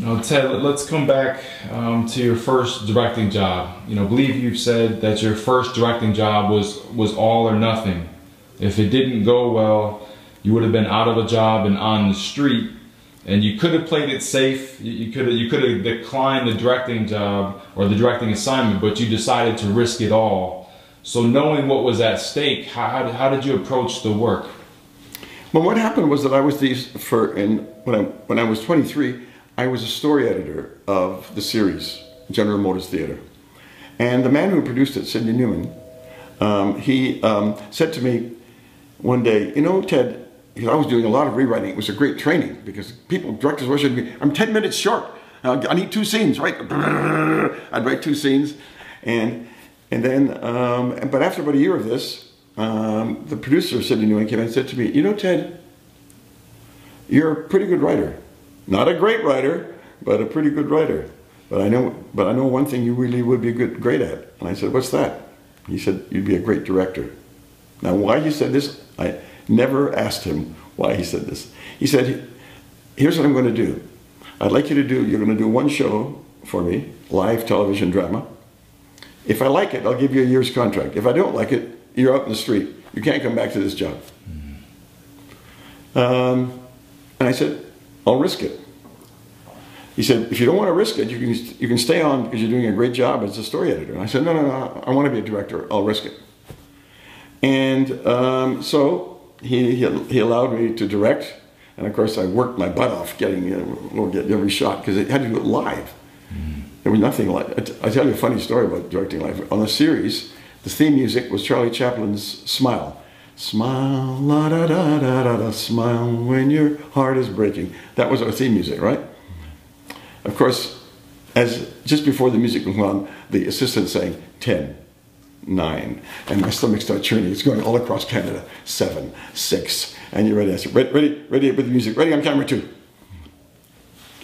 Now, Ted, let's come back to your first directing job. I believe you've said that your first directing job was all or nothing. If it didn't go well, you would have been out of a job and on the street, and you could have played it safe. You could have declined the directing job or the directing assignment, but you decided to risk it all. So knowing what was at stake, how did you approach the work? Well, what happened was that I was when I was 23, I was a story editor of the series General Motors Theater, and the man who produced it, Sidney Newman, he said to me one day, "You know, Ted," I was doing a lot of rewriting. It was a great training because directors always said to me, "I'm 10 minutes short. I need 2 scenes, right?" I'd write 2 scenes, and then, but after about a year of this, the producer, Sidney Newman, came and said to me, "You know, Ted, you're a pretty good writer. Not a great writer, but a pretty good writer. But I know one thing you really would be great at." And I said, "What's that?" He said, "You'd be a great director." Now, why he said this, I never asked him why he said this. He said, "Here's what I'm going to do. I'd like you're going to do 1 show for me, live television drama. If I like it, I'll give you a year's contract. If I don't like it, you're out in the street. You can't come back to this job." And I said, "I'll risk it." He said, "If you don't want to risk it, you can stay on because you're doing a great job as a story editor." And I said, No, I want to be a director. I'll risk it." And so he allowed me to direct. And of course, I worked my butt off getting every shot because it had to do it live. There was nothing like it. I tell you a funny story about directing live. On the series, the theme music was Charlie Chaplin's Smile. Smile, la da da da da da, smile when your heart is breaking. That was our theme music, right? Of course, just before the music went on, the assistant saying 10, 9, and my stomach started churning. It's going all across Canada. 7, 6, and you're ready. I said, ready with the music. Ready on camera 2.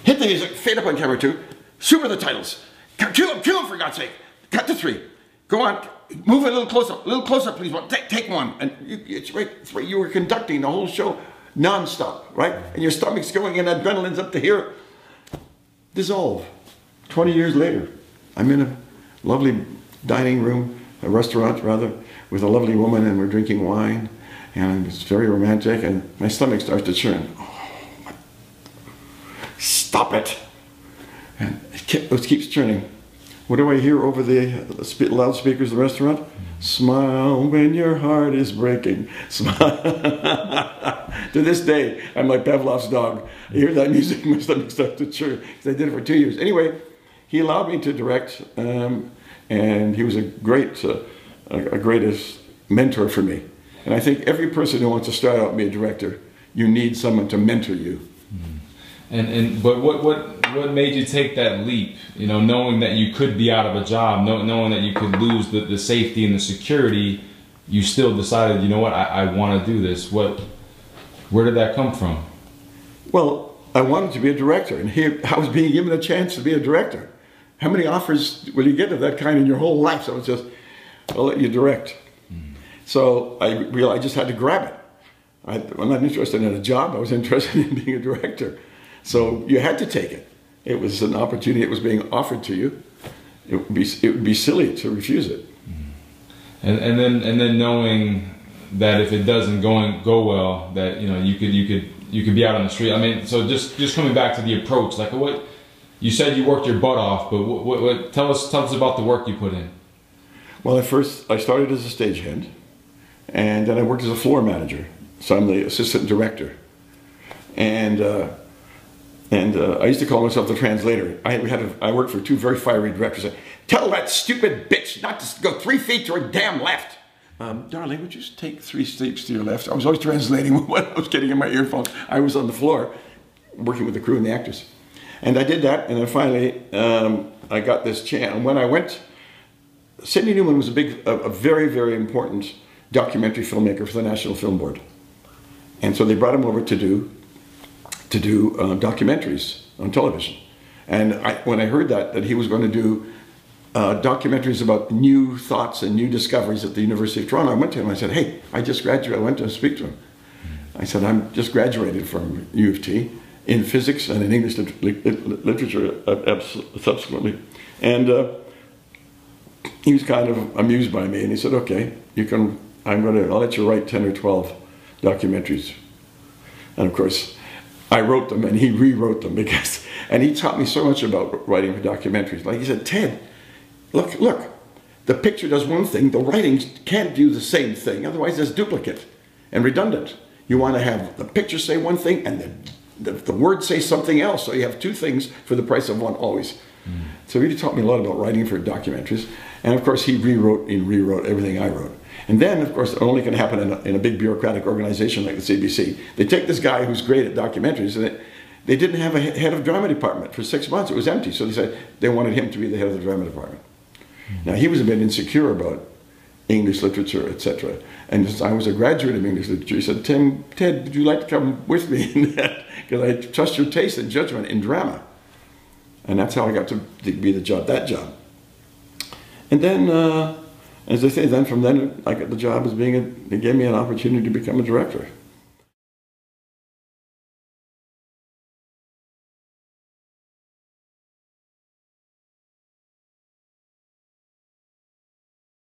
Hit the music. Fade up on camera 2. Super the titles. Kill him for God's sake. Cut to 3. Go on. Move a little closer, please. Take 1. And it's right. You were conducting the whole show non-stop, right? And your stomach's going and adrenaline's up to here. Dissolve. 20 years later, I'm in a lovely dining room, a restaurant rather, with a lovely woman, and we're drinking wine, and it's very romantic, and my stomach starts to churn. Oh, stop it! And it keeps churning. What do I hear over the loudspeakers of the restaurant? Smile when your heart is breaking. Smile. To this day, I'm like Pavlov's dog. I hear that music, my stomach starts to churn. Because I did it for 2 years. Anyway, he allowed me to direct, and he was a greatest mentor for me. And I think every person who wants to start out and be a director, you need someone to mentor you. But what made you take that leap? Knowing that you could be out of a job, knowing that you could lose the safety and the security, you still decided, you know what, I want to do this. Where did that come from? Well, I wanted to be a director, and here I was being given a chance to be a director. How many offers will you get of that kind in your whole life? So it's just, I'll let you direct. So I realized I just had to grab it. I'm not interested in a job. I was interested in being a director. So you had to take it. It was an opportunity that was being offered to you. It would be silly to refuse it. And then knowing that if it doesn't go well, that you could be out on the street. I mean, so just coming back to the approach, like what you said, you worked your butt off, but tell us about the work you put in. Well, at first I started as a stagehand, and then I worked as a floor manager. So I'm the assistant director, and I used to call myself the translator. I worked for 2 very fiery directors. Tell that stupid bitch not to go 3 feet to her damn left. Darling, would you just take 3 steps to your left? I was always translating what I was getting in my earphones. I was on the floor working with the crew and the actors. And I did that, and then finally I got this chance. And when I went, Sidney Newman was a very, very important documentary filmmaker for the National Film Board. And so they brought him over to do documentaries on television. And when I heard that he was going to do documentaries about new thoughts and new discoveries at the University of Toronto, I went to him and I said, "Hey, I just graduated." I went to speak to him. I said, "I'm just graduated from U of T, in physics and in English literature subsequently. And he was kind of amused by me, and he said, okay, I'll let you write 10 or 12 documentaries. And of course, I wrote them and he rewrote them and he taught me so much about writing for documentaries. Like he said, Ted, look, the picture does one thing, the writing can't do the same thing, otherwise it's duplicate and redundant. You want to have the picture say one thing and the words say something else, so you have two things for the price of one always. So he really taught me a lot about writing for documentaries. And of course he rewrote everything I wrote. And then, of course, it only can happen in a big bureaucratic organization like the CBC. They take this guy who's great at documentaries, and they didn't have a head of drama department for 6 months. It was empty, so they said they wanted him to be the head of the drama department. Now, he was a bit insecure about English literature, etc. And since I was a graduate of English literature, he said, Ted, would you like to come with me in that? Because I trust your taste and judgment in drama. And that's how I got to be that job. And then, as I say, from then I got the job as they gave me an opportunity to become a director.